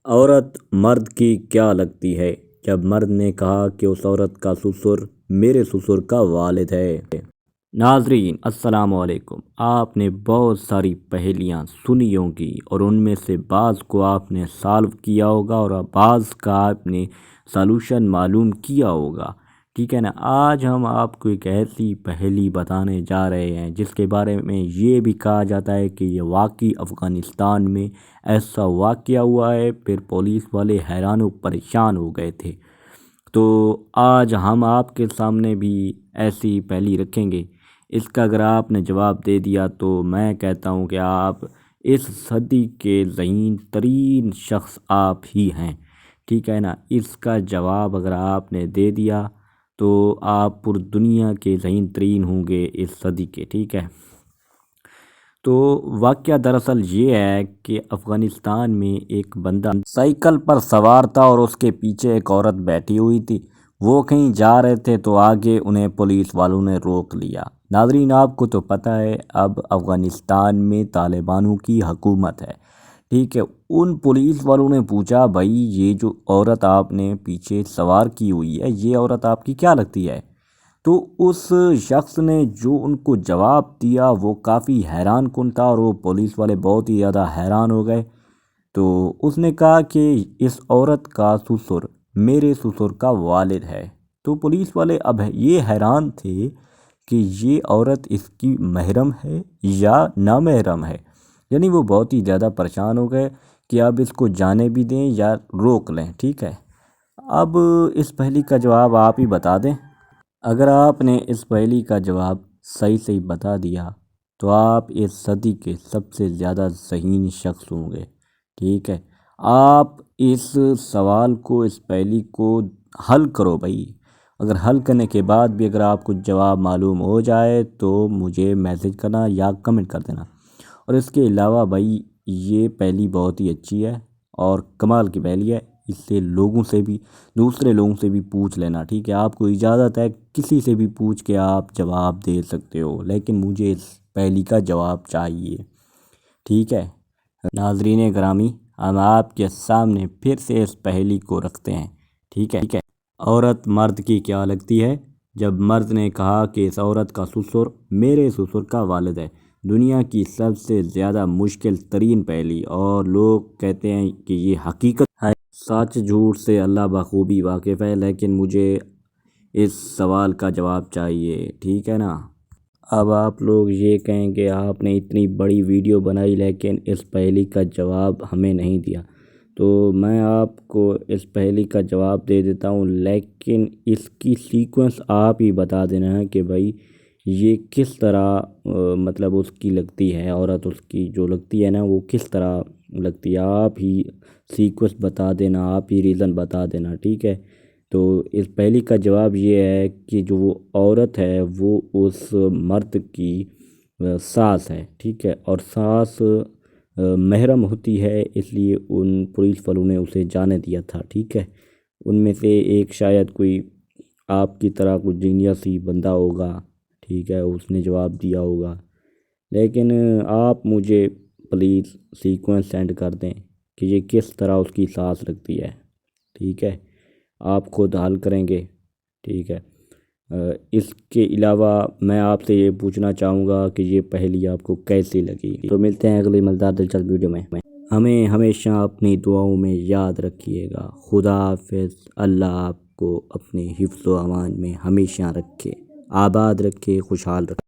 عورت مرد کی کیا لگتی ہے؟ جب مرد نے کہا کہ اس عورت کا سسر میرے سسر کا والد ہے۔ ناظرین السلام علیکم۔ آپ نے بہت ساری پہیلیاں سنی ہوں گی اور ان میں سے بعض کو آپ نے سالو کیا ہوگا اور بعض کا آپ نے سلوشن معلوم کیا ہوگا، ٹھیک ہے نا۔ آج ہم آپ کو ایک ایسی پہیلی بتانے جا رہے ہیں جس کے بارے میں یہ بھی کہا جاتا ہے کہ یہ واقعی افغانستان میں ایسا واقعہ ہوا ہے، پھر پولیس والے حیران و پریشان ہو گئے تھے۔ تو آج ہم آپ کے سامنے بھی ایسی پہیلی رکھیں گے۔ اس کا اگر آپ نے جواب دے دیا تو میں کہتا ہوں کہ آپ اس صدی کے ذہین ترین شخص آپ ہی ہیں، ٹھیک ہے نا۔ اس کا جواب اگر آپ نے دے دیا تو آپ پور دنیا کے ذہین ترین ہوں گے اس صدی کے، ٹھیک ہے۔ تو واقعہ دراصل یہ ہے کہ افغانستان میں ایک بندہ سائیکل پر سوار تھا اور اس کے پیچھے ایک عورت بیٹھی ہوئی تھی۔ وہ کہیں جا رہے تھے تو آگے انہیں پولیس والوں نے روک لیا۔ ناظرین آپ کو تو پتہ ہے اب افغانستان میں طالبانوں کی حکومت ہے، ٹھیک ہے۔ ان پولیس والوں نے پوچھا بھائی یہ جو عورت آپ نے پیچھے سوار کی ہوئی ہے یہ عورت آپ کی کیا لگتی ہے؟ تو اس شخص نے جو ان کو جواب دیا وہ کافی حیران کن تھا اور وہ پولیس والے بہت ہی زیادہ حیران ہو گئے۔ تو اس نے کہا کہ اس عورت کا سسر میرے سسر کا والد ہے۔ تو پولیس والے اب یہ حیران تھے کہ یہ عورت اس کی محرم ہے یا نامحرم ہے، یعنی وہ بہت ہی زیادہ پریشان ہو گئے کہ اب اس کو جانے بھی دیں یا روک لیں، ٹھیک ہے۔ اب اس پہلی کا جواب آپ ہی بتا دیں۔ اگر آپ نے اس پہلی کا جواب صحیح بتا دیا تو آپ اس صدی کے سب سے زیادہ ذہین شخص ہوں گے، ٹھیک ہے۔ آپ اس سوال کو اس پہلی کو حل کرو بھائی۔ اگر حل کرنے کے بعد بھی اگر آپ کو جواب معلوم ہو جائے تو مجھے میسج کرنا یا کمنٹ کر دینا۔ اور اس کے علاوہ بھائی یہ پہلی بہت ہی اچھی ہے اور کمال کی پہلی ہے، اس سے دوسرے لوگوں سے بھی پوچھ لینا، ٹھیک ہے۔ آپ کو اجازت ہے کسی سے بھی پوچھ کے آپ جواب دے سکتے ہو، لیکن مجھے اس پہلی کا جواب چاہیے، ٹھیک ہے۔ ناظرین گرامی ہم آپ کے سامنے پھر سے اس پہلی کو رکھتے ہیں، ٹھیک ہے۔ عورت مرد کی کیا لگتی ہے؟ جب مرد نے کہا کہ اس عورت کا سسر میرے سسر کا والد ہے، دنیا کی سب سے زیادہ مشکل ترین پہیلی، اور لوگ کہتے ہیں کہ یہ حقیقت ہے، سچ جھوٹ سے اللہ بخوبی واقف ہے، لیکن مجھے اس سوال کا جواب چاہیے، ٹھیک ہے نا۔ اب آپ لوگ یہ کہیں کہ آپ نے اتنی بڑی ویڈیو بنائی لیکن اس پہیلی کا جواب ہمیں نہیں دیا، تو میں آپ کو اس پہیلی کا جواب دے دیتا ہوں، لیکن اس کی سیکوینس آپ ہی بتا دینا ہے کہ بھائی یہ کس طرح مطلب اس کی لگتی ہے، عورت اس کی جو لگتی ہے نا وہ کس طرح لگتی ہے، آپ ہی سیکوینس بتا دینا، آپ ہی ریزن بتا دینا، ٹھیک ہے۔ تو اس پہلی کا جواب یہ ہے کہ جو وہ عورت ہے وہ اس مرد کی ساس ہے، ٹھیک ہے، اور ساس محرم ہوتی ہے، اس لیے ان پولیس والوں نے اسے جانے دیا تھا، ٹھیک ہے۔ ان میں سے ایک شاید کوئی آپ کی طرح کوئی جینیس ہی بندہ ہوگا، ٹھیک ہے، اس نے جواب دیا ہوگا، لیکن آپ مجھے پلیز سیکوینس سینڈ کر دیں کہ یہ کس طرح اس کی ساس لگتی ہے، ٹھیک ہے۔ آپ خود حل کریں گے، ٹھیک ہے۔ اس کے علاوہ میں آپ سے یہ پوچھنا چاہوں گا کہ یہ پہیلی آپ کو کیسی لگی؟ تو ملتے ہیں اگلی مزیدار دلچسپ ویڈیو میں۔ ہمیں ہمیشہ اپنی دعاؤں میں یاد رکھیے گا۔ خدا حافظ۔ اللہ آپ کو اپنے حفظ و امان میں ہمیشہ رکھے، آباد رکھے، خوشحال رکھے۔